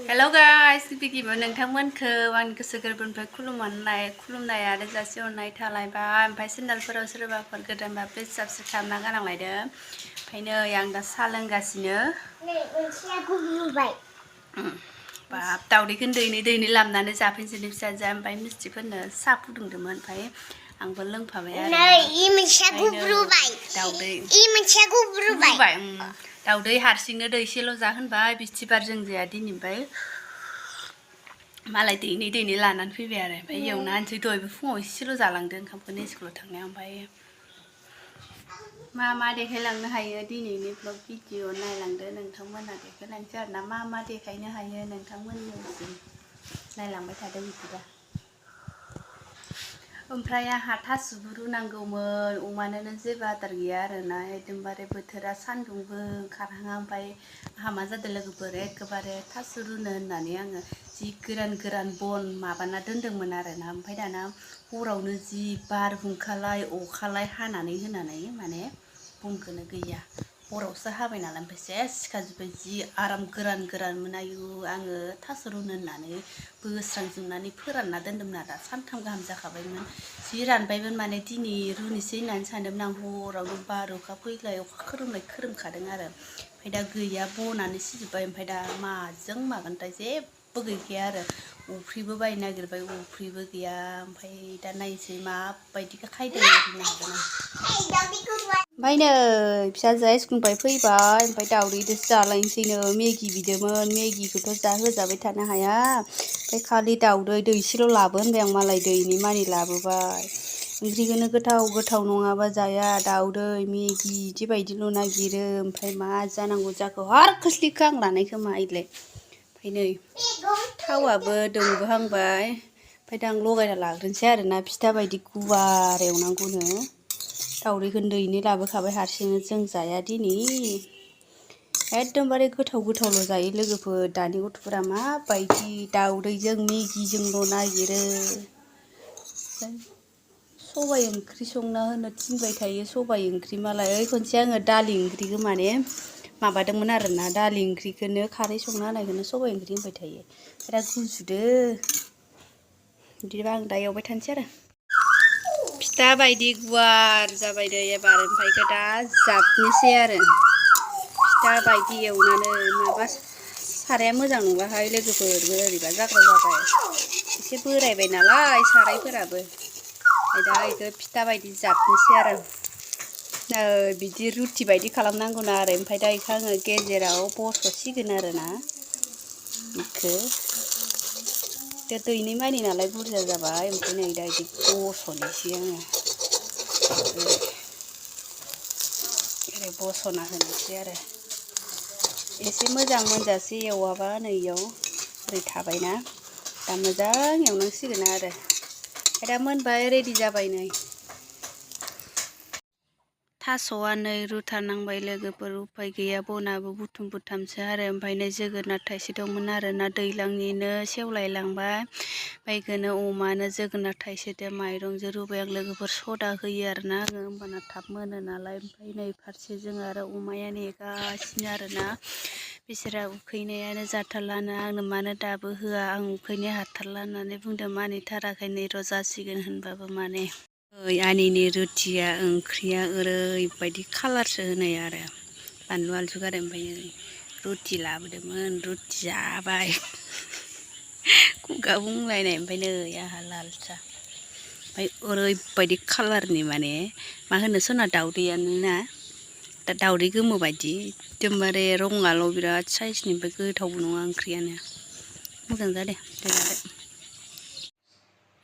Hello guys, गिबियाव नोंथांमोनखौ आंनि गोसो गोरबोनिफ्राय खुलुमनाय आरो जासिहरनाय थालायबाय। ओमफ्राय चेनेलफोराव सोरबाफोर गोदानबा प्लिज साबस्क्राइब खालामना गालांलायदो। ओमफ्राय नै आं दा साहा लोंगासिनो। बाब दाउदैखौ दैनै लाबोनानै जाफैनोसै फिसाजो। ओमफ्राय मिस्थिफोरनो साहा फुदुंदोंमोन। ओमफ्राय आंबो लोंफाबाय आरो दाउदै हारसिंनो दैसेल' जाहोनबाय बिस्थिबार जों जाया दिनैनिफ्राय मालाय दैनै लानानै फैबाय आरो ओमफ्राय एवना होनोसै दहायबो फुङाव एसेल' जालांदों ओंखामखौनो स्कुलाव थांनायाव। ओमफ्राय मा देखायलांनो हायो दिनैनि ब्लग भिडिअ नायलांदो नोंथांमोना देखायलांसै आरोना मा देखायनो हायो नोंथांमोननिसिम नायलांबाय थादों बिदिबा। ओमफ्राय आंहा थास'बो रुनांगौमोन अमानोनो जेबो आदार गैया आरोना एकदमबारे बोथोरा सान्दुंबो ओंखारहाङा। ओमफ्राय आंहा मा जादों लोगोफोर एखेबारे थास' रुनो होननानै आङो जि गोरान बन माबाना दोन्दोंमोन आरोना। ओमफ्राय दाना हरावनो जि बारहुंखालाय अखालाय हानानै होनानै माने बनखौनो गैया। हरावसो हाबाय नालाय ओमफ्राय सेस सिखाजोब्बाय जि आराम गोरान आयु आङो थास' रुनो होननानै बोस्रांजोबनानै फोरानना दोन्दोंमोन आरो सानथाम गाहाम जाखाबायमोन। जि रानबायमोन माने दिनै रुनोसै होननानै सानदोंमोन आं हरावनो बार अखा फैलाय अखा खोरोमखादों आरो ओमफ्राय दा गैया बनानो सिजोब्बाय। ओमफ्राय दा माजों मागोनथाय जेबो गैखाया आरो अफ्रिबो बायनो नागिरबाय अफ्रिबो गैया। ओमफ्राय दा नायनोसै माबायदि खायदायै रुनो हागोन आं। ओमफ्राय नै फिसाजोआ स्कुलनिफ्राय फैबाय ओमफ्राय दावदैजोंसो जालायनोसैनो मेगि बिदोंमोन मेगिखौथ' होजाबाय थानो हाया। ओमफ्राय खालि दावदै दैसेल' लाबो होनबाय आं मालाय दैनि मानि लाबोबाय। ओंख्रिखौनो गोथाव नङाबा जाया दावदै मेगि बिदि बायदिल' नागिरो। ओमफ्राय मा जानांगौ जाखो हर खोस्लिखौ आं लानाय खोमा इलाय। ओमफ्राय नै थावाबो दुंबोहांबाय ओमफ्राय दा आं लगायना लाग्रोनोसै आरोना फिथा बायदि गुवार एवनांगौनो। दावदैखौनो दैनै लाबोखाबाय हारसिंनो जों जाया दिनै एकदमबारे गोथावल' जायो लोगोफोर। दानि गथ'फोरा माबायदि दावदैजों मेगिजोंल' नागिरो। सबाइ ओंख्रि संना होनो थिनबाय थायो सबाइ ओंख्रि मालाय खनसे आङो दालि ओंख्रिखौ माने माबादोंमोन आरोना दालि ओंख्रिखौनो खारै संना होनायखौनो सबाइ ओंख्रि होनबाय थायो। दा गुजुदो बिदिबा आं दा एवबाय थानोसै आरो फिथा बायदि गुवार जाबाय दे एबार। ओमफ्राय दा जाबनोसै आरो फिथा बायदि एवनानै माबा साराया मोजां नंलाहाय लोगोफोर बोरैबा जाग्रा जाबाय एसे बोरायबाय नालाय सारायफोराबो। ओमफ्राय दा बेखौ फिथा बायदि जाबनोसै आरो बिदि रुटि बायदि खालामनांगौना आरो ओमफ्राय दा बेखौ आङो गेजेराव बस'सिगोन आरोना बेखौ दैनै मानि नालाय बुरजा जाबाय। ओमफ्राय नै दा बिदि बस'नोसै आङो ओरै बस'ना होनोसै आरो एसे मोजां मोनजासे एवाबा नै इयाव ओरै थाबायना दा मोजां एवनांसिगोन आरो ओमफ्राय दा मोनबाय रेडि जाबाय नै थास'आ नै रुथारनांबाय लोगोफोर उफाय गैया बनाबो बुथुम बुथामसो आरो ओमफ्राय नै जोगोनार थाइसे दंमोन आरोना दैज्लांनिनो सेवलायलांबाय। बेखौनो अमानो जोगोनार थाइसेजों माइरंजों रुबाय आं लोगोफोर सदा होयो आरोना आङो होमबाना थाब मोनो नालाय। ओमफ्राय नै फारसेजों आरो अमाया नेगासिनो आरोना बिसोरा उखैनायानो जाथारलानो आंनो मानो दाबो होआ आं उखैनाय हाथारला होननानै बुंदों मानिथाराखै नै र' जासिगोन होनबाबो माने आनैनि रुटिया ओंख्रिया ओरैबायदि कालारसो होनाय आरो बानलु आलु गारो। ओमफ्राय रुटि लाबोदोंमोन रुटि जाबाय खुगा बुंलायनाय। ओमफ्राय नै आंहा लाल साहा ओमफ्राय ओरैबायदि कालारनि माने मा होनो सना दाउदैयानो ना दा दाउदै गोमो बायदि एकदमबारे रङाल' बिराद साइसनि ओमफ्राय गोथावबो नङा ओंख्रियानो मोजां जादों जादो।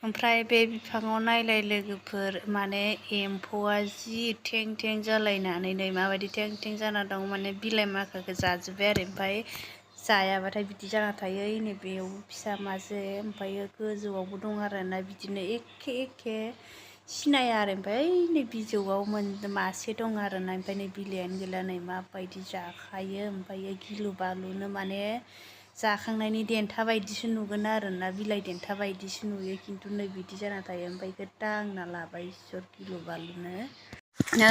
ओमफ्राय बे बिफाङाव नायलाय लोगोफोर माने एम्फौआ जि थें जालायनानै नै माबायदि थें जाना दं माने बिलाइ माखाखौ जाजोब्बाय आरो ओमफ्राय जायाबाथाय बिदि जाना थायो नै बेयाव फिसा मासे ओमफ्राय गोजौआवबो दं आरोना बिदिनो एखे सिनाया आरो ओमफ्राय नै बिजौआव मासे दं आरोना ओमफ्राय नै बिलाइयानो गैला नै माबायदि जाखायो। ओमफ्राय गिलु बालुनो माने जाखांनायनि देन्था बायदिसो नुगोन आरोना बिलाइ देन्था बायदिसो नुयो खिन्थु नै बिदि जाना थायो। ओमफ्राय बेखौ दांना लाबाय इसोर गिलु बालुनो। नै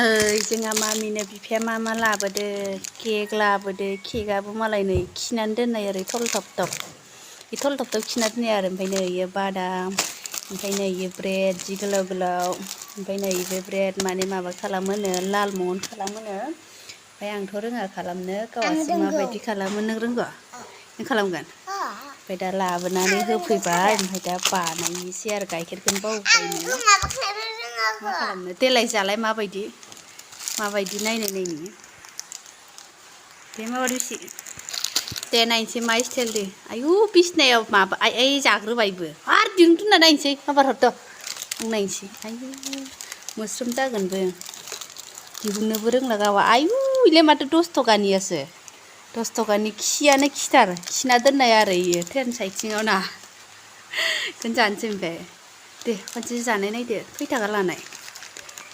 जोंहा मामिनो बिफाया मा लाबोदो केक लाबोदो केकआबो मालाय नै खिनानै दोननाय ओरै थलथब थल थब खिना दोनो आरो ओमफ्राय नै इयो बादाम ओमफ्राय नै इयो ब्रेड जि गोलाव गोलाव ओमफ्राय नै बे ब्रेड माने माबा खालामोनो लाल महन खालामोनो ओमफ्राय आंथ' रोङा खालामनो गावासो माबायदि खालामो नों रोंगौ नों खालामगोन ओमफ्राय दा लाबोनानै होफैबाय ओमफ्राय दा बानायनोसै आरो गाइखेरखौनो बावबायनो मा खालामनो देलाय जालाय माबायदि नायनो दे माबायदि दे नायनोसै मा स्टाइल दे आयु बिसिनायाव माबा आइ जाग्रोबायबो आरो दिरुं दोनना नायनोसै माबार हरद' आं नायनोसै आयु मोस्रोम जागोनबो दिहुननोबो रोंला गावा आयु इलाय माथो 10 टकानियासो 10 टकानि खियानो खिथार खिना दोननाय आरो इयो ट्रेन साइथिङाव ना बेखौनो जानोसै ओमफ्राय दे खनसे जानाय नायदो खै थाखा लानाय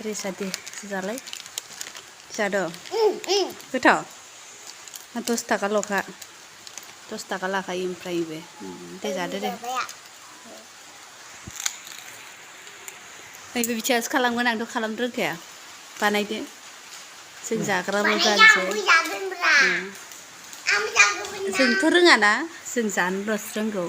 रेसा दे जालाय जाद' गोथाव 10 टाकाल'खा 10 टाका लाखायो ओमफ्रायबो दे जादो दे नैबे बिथिंआसो खालामगोन आंथ' खालामनो रोंखाया बानायदो जों जाग्राल' जानोसै जोंथ' रोङाना जों जानोल'सो रोंगौ